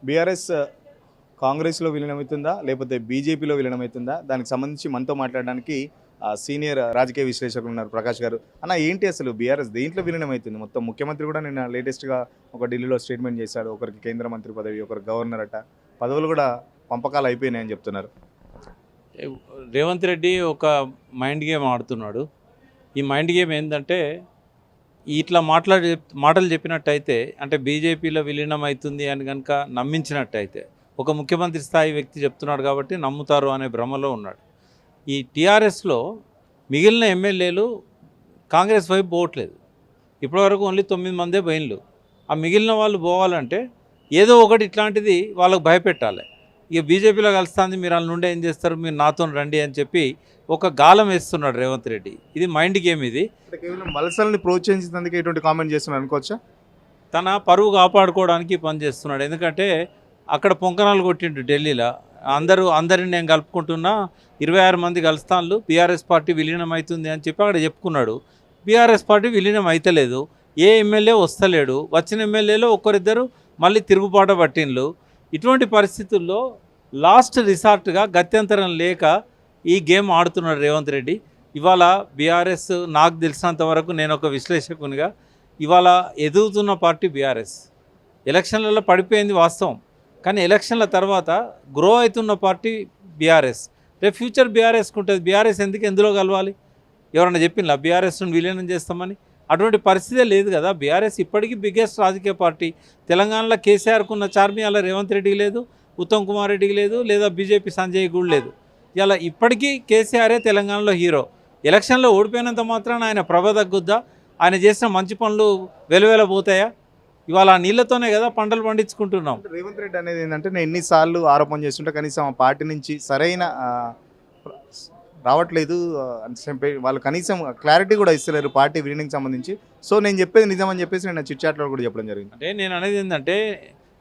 BRS కాంగ్రెస్లో విలీనమవుతుందా లేకపోతే బీజేపీలో విలీనమవుతుందా దానికి సంబంధించి మనతో మాట్లాడడానికి సీనియర్ రాజకీయ విశ్లేషకులు ఉన్నారు ప్రకాష్ గారు. అన్న ఏంటి అసలు బీఆర్ఎస్ దేంట్లో విలీనమవుతుంది? మొత్తం ముఖ్యమంత్రి కూడా నిన్న లేటెస్ట్గా ఒక ఢిల్లీలో స్టేట్మెంట్ చేశాడు. ఒకరికి కేంద్ర మంత్రి పదవి, ఒకరు గవర్నర్ అట, పదవులు కూడా పంపకాలు అయిపోయినాయని చెప్తున్నారు. రేవంత్ రెడ్డి ఒక మైండ్ గేమ్ ఆడుతున్నాడు. ఈ మైండ్ గేమ్ ఏంటంటే ఇట్లా మాటలు చెప్పినట్టయితే అంటే బీజేపీలో విలీనం అవుతుంది అని కనుక నమ్మించినట్టయితే ఒక ముఖ్యమంత్రి స్థాయి వ్యక్తి చెప్తున్నాడు కాబట్టి నమ్ముతారు అనే భ్రమలో ఉన్నాడు. ఈ టీఆర్ఎస్లో మిగిలిన ఎమ్మెల్యేలు కాంగ్రెస్ వైపు పోవట్లేదు. ఇప్పటివరకు ఓన్లీ 9 మందే పోయిన్లు. ఆ మిగిలిన వాళ్ళు పోవాలంటే ఏదో ఒకటి ఇట్లాంటిది వాళ్ళకు భయపెట్టాలి. ఇక బీజేపీలో కలుస్తుంది, మీరు వాళ్ళ నుండి ఏం చేస్తారు, మీరు నాతో రండి అని చెప్పి ఒక గాలం వేస్తున్నాడు రేవంత్ రెడ్డి. ఇది మైండ్ గేమ్. ఇది కేవలం వలసల్ని ప్రోత్సహించేందుకు ఎటువంటి కామెంట్ చేస్తున్నారు అనుకోవచ్చా? తన పరువు కాపాడుకోవడానికి పనిచేస్తున్నాడు. ఎందుకంటే అక్కడ పొంకనాలు కొట్టిండు ఢిల్లీలో. అందరిని నేను కలుపుకుంటున్నా, 26 మంది కలుస్తాన్లు, బీఆర్ఎస్ పార్టీ విలీనం అవుతుంది అని చెప్పి అక్కడ చెప్పుకున్నాడు. బీఆర్ఎస్ పార్టీ విలీనం అయితలేదు, ఏ ఎమ్మెల్యే వస్తలేడు. వచ్చిన ఎమ్మెల్యేలో ఒక్కరిద్దరు మళ్ళీ తిరుగుబాటు పట్టిండ్లు. ఇటువంటి పరిస్థితుల్లో లాస్ట్ రిసార్ట్గా గత్యంతరం లేక ఈ గేమ్ ఆడుతున్నాడు రేవంత్ రెడ్డి. ఇవాళ బీఆర్ఎస్ నాకు తెలిసినంత వరకు, నేను ఒక విశ్లేషకునిగా, ఇవాళ ఎదుగుతున్న పార్టీ బీఆర్ఎస్. ఎలక్షన్లలో పడిపోయింది వాస్తవం, కానీ ఎలక్షన్ల తర్వాత గ్రో అవుతున్న పార్టీ బీఆర్ఎస్. రేపు ఫ్యూచర్ బీఆర్ఎస్కి ఉంటుంది. బీఆర్ఎస్ ఎందులో కలవాలి? ఎవరన్నా చెప్పిందా బీఆర్ఎస్ను విలీనం చేస్తామని? అటువంటి పరిస్థితే లేదు కదా. బీఆర్ఎస్ ఇప్పటికీ బిగ్గెస్ట్ రాజకీయ పార్టీ. తెలంగాణలో కేసీఆర్కు ఉన్న చార్మియాల రేవంత్ రెడ్డికి లేదు, ఉత్తమ్ కుమార్ రెడ్డికి లేదు, లేదా బీజేపీ సంజయ్ కూడా లేదు. ఇలా ఇప్పటికీ కేసీఆరే తెలంగాణలో హీరో. ఎలక్షన్లో ఓడిపోయినంత మాత్రాన ఆయన ప్రభ తగ్గుద్దా? ఆయన చేసిన మంచి పనులు వెలువెలబోతాయా? ఇవాళ ఆ నీళ్లతోనే కదా పంటలు పండించుకుంటున్నాం. రేవంత్ రెడ్డి అనేది ఏంటంటే, నేను ఎన్నిసార్లు ఆరోపణ చేస్తుంటే కనీసం ఆ పార్టీ నుంచి సరైన రావట్లేదు అని చెప్పి వాళ్ళు కనీసం క్లారిటీ కూడా ఇస్తలేరు పార్టీ విలీనంకి సంబంధించి. సో నేను చెప్పేది నిజమని చెప్పేసి నేను చిట్ చాట్లో కూడా చెప్పడం జరిగింది. అంటే నేను అనేది ఏంటంటే,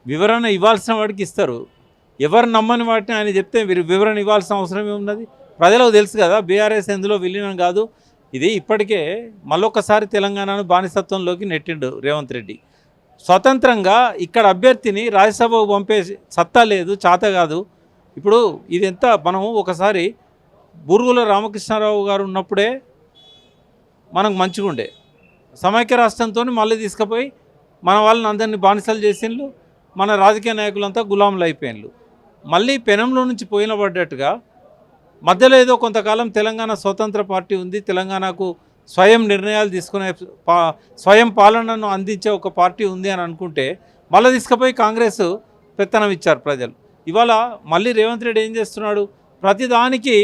వివరణ ఇవ్వాల్సిన వాడికి ఇస్తారు, ఎవరు నమ్మని వాటిని ఆయన చెప్తే వివరణ ఇవ్వాల్సిన అవసరం ఏమున్నది? ప్రజలకు తెలుసు కదా బీఆర్ఎస్ ఎందులో విలీనం కాదు. ఇది ఇప్పటికే మళ్ళొకసారి తెలంగాణను బానిసత్వంలోకి నెట్టిండు రేవంత్ రెడ్డి. స్వతంత్రంగా ఇక్కడ అభ్యర్థిని రాజ్యసభకు పంపే సత్తా లేదు, చాత కాదు. ఇప్పుడు ఇది ఎంత, మనం ఒకసారి బూరుగుల రామకృష్ణారావు గారు ఉన్నప్పుడే మనకు మంచిగా ఉండే, సమైక్య రాష్ట్రంతో మళ్ళీ తీసుకుపోయి మన వాళ్ళని అందరినీ బానిసలు చేసిండ్రు, మన రాజకీయ నాయకులంతా గులాములు అయిపోయిన్లు. మళ్ళీ పెనంలో నుంచి పోయిన పడ్డట్టుగా మధ్యలో ఏదో కొంతకాలం తెలంగాణ స్వతంత్ర పార్టీ ఉంది, తెలంగాణకు స్వయం నిర్ణయాలు తీసుకునే స్వయం పాలనను అందించే ఒక పార్టీ ఉంది అని అనుకుంటే మళ్ళీ తీసుకుపోయి కాంగ్రెస్ పెత్తనం ఇచ్చారు ప్రజలు. ఇవాళ మళ్ళీ రేవంత్ రెడ్డి ఏం చేస్తున్నాడు? ప్రతిదానికి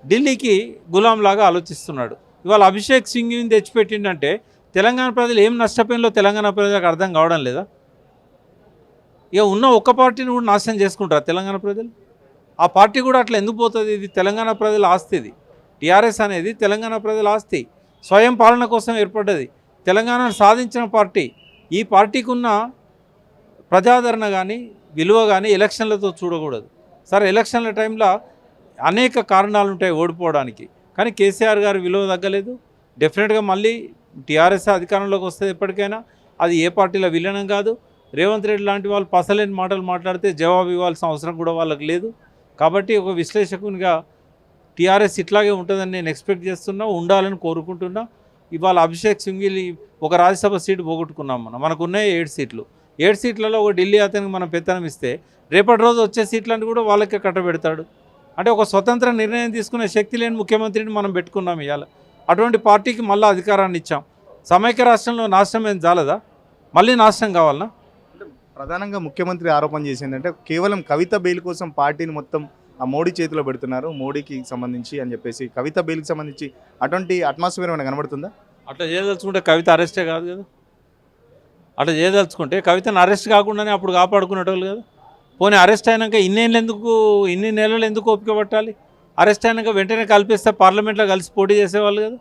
ఢిల్లీకి గులాంలాగా ఆలోచిస్తున్నాడు. ఇవాళ అభిషేక్ సింఘ్ని తెచ్చిపెట్టిండంటే తెలంగాణ ప్రజలు ఏం నష్టపోయినలో తెలంగాణ ప్రజలకు అర్థం కావడం లేదా? ఇక ఉన్న ఒక్క పార్టీని కూడా నాశనం చేసుకుంటారు తెలంగాణ ప్రజలు. ఆ పార్టీ కూడా అట్లా ఎందుకు పోతుంది? ఇది తెలంగాణ ప్రజల ఆస్తి. ఇది టీఆర్ఎస్ అనేది తెలంగాణ ప్రజల ఆస్తి, స్వయం పాలన కోసం ఏర్పడ్డది, తెలంగాణను సాధించిన పార్టీ. ఈ పార్టీకి ఉన్న ప్రజాదరణ కానీ విలువ కానీ ఎలక్షన్లతో చూడకూడదు. సరే, ఎలక్షన్ల టైంలో అనేక కారణాలు ఉంటాయి ఓడిపోవడానికి, కానీ కేసీఆర్ గారు విలువ తగ్గలేదు. డెఫినెట్గా మళ్ళీ టీఆర్ఎస్ అధికారంలోకి వస్తే ఎప్పటికైనా అది ఏ పార్టీలో విలీనం కాదు. రేవంత్ రెడ్డి లాంటి వాళ్ళు పసలేని మాటలు మాట్లాడితే జవాబు ఇవ్వాల్సిన అవసరం కూడా వాళ్ళకి లేదు. కాబట్టి ఒక విశ్లేషకునిగా టీఆర్ఎస్ ఇట్లాగే ఉంటుందని నేను ఎక్స్పెక్ట్ చేస్తున్నా, ఉండాలని కోరుకుంటున్నా. ఇవాళ అభిషేక్ సింఘ్వి ఒక రాజ్యసభ సీటు పోగొట్టుకున్నాం. మనకున్నాయి 7 సీట్లు. 7 సీట్లలో ఒక ఢిల్లీ అతనికి మనం పెత్తనం ఇస్తే రేపటి రోజు వచ్చే సీట్లను కూడా వాళ్ళకే కట్టబెడతాడు. అంటే ఒక స్వతంత్ర నిర్ణయం తీసుకునే శక్తి లేని ముఖ్యమంత్రిని మనం పెట్టుకున్నాం ఇవాళ. అటువంటి పార్టీకి మళ్ళీ అధికారాన్ని ఇచ్చాం. సమైక్య రాష్ట్రంలో నాశనం ఏం చాలదా? మళ్ళీ నాశనం కావాలనా? ప్రధానంగా ముఖ్యమంత్రి ఆరోపణ చేసిందంటే కేవలం కవిత బెయిల్ కోసం పార్టీని మొత్తం ఆ మోడీ చేతిలో పెడుతున్నారు, మోడీకి సంబంధించి అని చెప్పేసి. కవిత బెయిల్కి సంబంధించి అటువంటి అట్మాస్ఫియర్ ఏమైనా కనబడుతుందా? అట్లా చేయదలుచుకుంటే కవిత అరెస్టే కాదు కదా. అట్లా చేయదలుచుకుంటే కవితను అరెస్ట్ కాకుండానే అప్పుడు కాపాడుకునేటోళ్ళు కదా. పోనీ అరెస్ట్ అయినాక ఇన్ని నెలలు ఎందుకు ఓపిక పట్టాలి? అరెస్ట్ అయినాక వెంటనే కలిపిస్తే పార్లమెంట్లో కలిసి పోటీ చేసేవాళ్ళు కదా.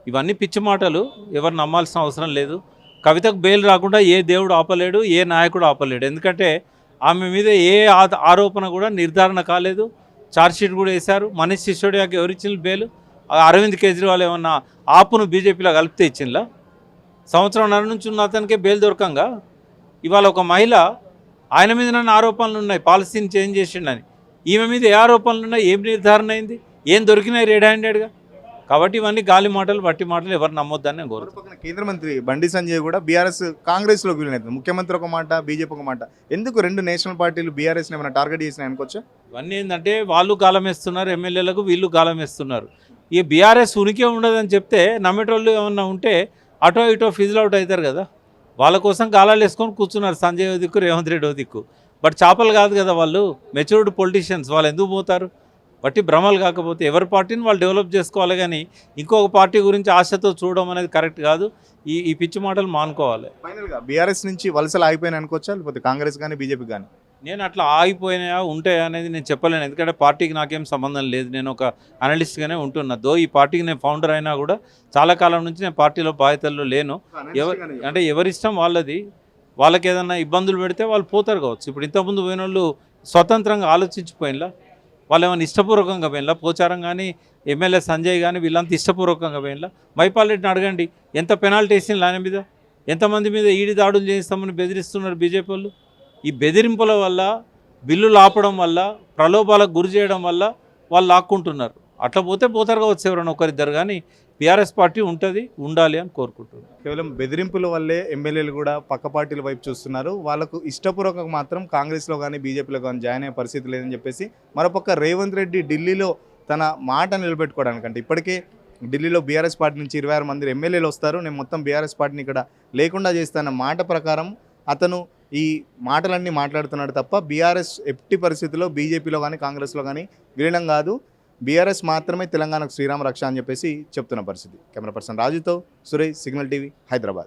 ఇవన్నీ పిచ్చి మాటలు, ఎవరు నమ్మాల్సిన అవసరం లేదు. కవితకు బెయిల్ రాకుండా ఏ దేవుడు ఆపలేడు, ఏ నాయకుడు ఆపలేడు. ఎందుకంటే ఆమె మీద ఏ ఆరోపణ కూడా నిర్ధారణ కాలేదు. ఛార్జ్షీట్ కూడా వేశారు. మనీష్ సిసోడియాకి ఎవరిచ్చిన బెయిల్? అరవింద్ కేజ్రీవాల్ ఏమన్నా ఆపును బీజేపీలో కలిపితే ఇచ్చిందా? సంవత్సరంన్నర నుంచి ఉన్న అతనికే బెయిల్ దొరకంగా ఇవాళ ఒక మహిళ ఆయన మీద నన్ను ఆరోపణలు ఉన్నాయి, పాలసీని చేంజ్ చేసిండని. ఈమె మీద ఏ ఆరోపణలు ఉన్నాయి, ఏం నిర్ధారణ అయింది, ఏం దొరికినాయి రెడ్ హ్యాండెడ్గా? కాబట్టి ఇవన్నీ గాలి మాటలు, వట్టి మాటలు ఎవరు నమ్మొద్దని నేను కోరుతున్నాను. మరోపక్కన కేంద్ర మంత్రి బండి సంజయ్ కూడా బీఆర్ఎస్ కాంగ్రెస్లోకి విలీనవుతుంది. ముఖ్యమంత్రి ఒక మాట, బీజేపీ ఒక మాట. ఎందుకు రెండు నేషనల్ పార్టీలు బీఆర్ఎస్ని ఏమైనా టార్గెట్ చేసినాయి అనుకోవచ్చా? ఇవన్నీ ఏంటంటే వాళ్ళు గాలం వేస్తున్నారు, ఎమ్మెల్యేలకు వీళ్ళు గాలం వేస్తున్నారు. ఈ బీఆర్ఎస్ ఉనికే ఉండదని చెప్తే నమ్మేటోళ్ళు ఏమన్నా ఉంటే అటో ఇటో ఫిజిల్ అవుట్ అవుతారు కదా. వాళ్ళ కోసం గాలాలు వేసుకొని కూర్చున్నారు, సంజయ్ ఓ దిక్కు, రేవంత్ రెడ్డి ఓ దిక్కు. బట్ చేపలు కాదు కదా వాళ్ళు, మెచ్యూర్డ్ పొలిటీషియన్స్. వాళ్ళు ఎందుకు పోతారు? బట్టి భ్రమలు కాకపోతే ఎవరి పార్టీని వాళ్ళు డెవలప్ చేసుకోవాలి, కానీ ఇంకొక పార్టీ గురించి ఆశతో చూడడం అనేది కరెక్ట్ కాదు. ఈ పిచ్చి మాటలు మానుకోవాలి. ఫైనల్గా బీఆర్ఎస్ నుంచి వలసలు ఆగిపోయినాయి అనుకోవచ్చా, లేకపోతే కాంగ్రెస్ కానీ బీజేపీ కానీ? నేను అట్లా ఆగిపోయినాయా ఉంటాయా అనేది నేను చెప్పలేను, ఎందుకంటే పార్టీకి నాకేం సంబంధం లేదు. నేను ఒక అనలిస్ట్గానే ఉంటున్నా. దో ఈ పార్టీకి నేను ఫౌండర్ అయినా కూడా చాలా కాలం నుంచి నేను పార్టీలో బాధ్యతల్లో లేను. అంటే ఎవరిష్టం వాళ్ళది. వాళ్ళకి ఏదైనా ఇబ్బందులు పెడితే వాళ్ళు పోతారు కావచ్చు. ఇప్పుడు ఇంతకుముందు పోయిన వాళ్ళు స్వతంత్రంగా ఆలోచించిపోయినలా, వాళ్ళు ఏమైనా ఇష్టపూర్వకంగా పోయినలా? పోచారం కానీ ఎమ్మెల్యే సంజయ్ కానీ వీళ్ళంతా ఇష్టపూర్వకంగా పోయినలా? మైపాల్ రెడ్డిని అడగండి, ఎంత పెనాల్టీ వేసింది ఆయన మీద, ఎంతమంది మీద ఈడీ దాడులు చేస్తామని బెదిరిస్తున్నారు బీజేపీ వాళ్ళు. ఈ బెదిరింపుల వల్ల, బిల్లులు ఆపడం వల్ల, ప్రలోభాలకు గురి చేయడం వల్ల వాళ్ళు లాక్కుంటున్నారు. అట్లా పోతే పోతారు కావచ్చు ఎవరైనా ఒకరిద్దరు, కానీ బీఆర్ఎస్ పార్టీ ఉంటుంది, ఉండాలి అని కోరుకుంటున్నారు. కేవలం బెదిరింపుల వల్లే ఎమ్మెల్యేలు కూడా పక్క పార్టీల వైపు చూస్తున్నారు. వాళ్ళకు ఇష్టపూర్వకంగా మాత్రం కాంగ్రెస్లో కానీ బీజేపీలో కానీ జాయిన్ అయ్యే పరిస్థితి లేదని చెప్పేసి మరోపక్క రేవంత్ రెడ్డి ఢిల్లీలో తన మాట నిలబెట్టుకోవడానికంటే ఇప్పటికే ఢిల్లీలో బీఆర్ఎస్ పార్టీ నుంచి 26 మంది ఎమ్మెల్యేలు వస్తారు, నేను మొత్తం బీఆర్ఎస్ పార్టీని ఇక్కడ లేకుండా చేస్తాన మాట ప్రకారం అతను ఈ మాటలన్నీ మాట్లాడుతున్నాడు తప్ప బీఆర్ఎస్ ఎట్టి పరిస్థితుల్లో బీజేపీలో కానీ కాంగ్రెస్లో కానీ విలీనం కాదు. బీఆర్ఎస్ మాత్రమే తెలంగాణకు శ్రీరామ రక్ష అని చెప్పేసి చెప్తున్న పరిస్థితి. కెమెరా పర్సన్ రాజుతో సురేష్, సిగ్నల్ టీవీ, హైదరాబాద్.